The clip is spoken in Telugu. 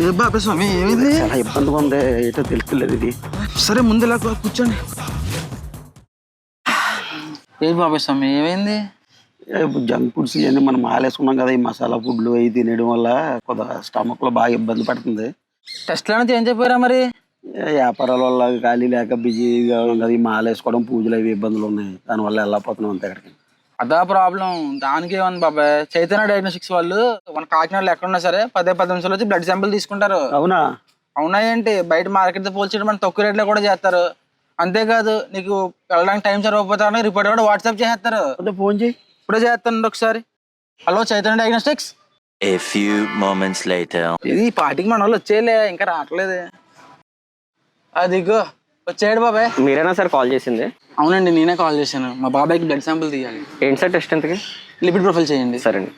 ఏ బాబా స్వామి ఏమైంది? చాలా ఇబ్బందిగా ఉంది, ఏటో తెలుస్తలేదు ఇది. సరే ముందులా కూర్చోండి. ఏ బాబా స్వామి ఏమైంది? జంక్ ఫుడ్స్ ఇవన్నీ మనం మాలేసుకున్నాం కదా, ఈ మసాలా ఫుడ్లు అవి తినడం వల్ల కొద్దిగా స్టమక్ లో బాగా ఇబ్బంది పడుతుంది. టెస్ట్లో నుంచి ఏం చెప్పారా మరి? వ్యాపారాల వల్ల ఖాళీ లేక బిజీగా ఉన్నది, మాలేసుకోవడం పూజలు అవి ఇబ్బందులు ఉన్నాయి, దానివల్ల వెళ్ళకపోతున్నాం అంతే. అక్కడికి అదా ప్రాబ్లం. దానికి ఏమన్నా బాబాయ్, చైతన్య డయాగ్నోస్టిక్స్ వాళ్ళు మన కాకినాడలో ఎక్కడున్నా సరే 10-15 నిమిషాలు వచ్చి బ్లడ్ శాంపిల్ తీసుకుంటారు. అవునా? అవునా ఏంటి, బయట మార్కెట్తో పోల్చడం మన తక్కువ రేట్లో కూడా చేస్తారు. అంతేకాదు, నీకు వెళ్ళడానికి టైం సరిపోతా రిపోర్ట్ కూడా వాట్సాప్ చేస్తారు. ఫోన్ చేయి, ఇప్పుడే చేస్తాను ఒకసారి. Hello Chaitanya diagnostics. A few moments later. ఇది ఈ పార్టీకి మన వాళ్ళు వచ్చేయలే, ఇంకా రావట్లేదు. అదిగో వచ్చాడు బాబాయ్. మీరేనా సార్ కాల్ చేసింది? అవునండి, నేనే కాల్ చేశాను. మా బాబాయ్కి బ్లడ్ శాంపుల్ తీయాలి. ఏంటి సార్ టెస్ట్ ఎంతకి? లిపిడ్ ప్రొఫైల్ చేయండి. సరే అండి.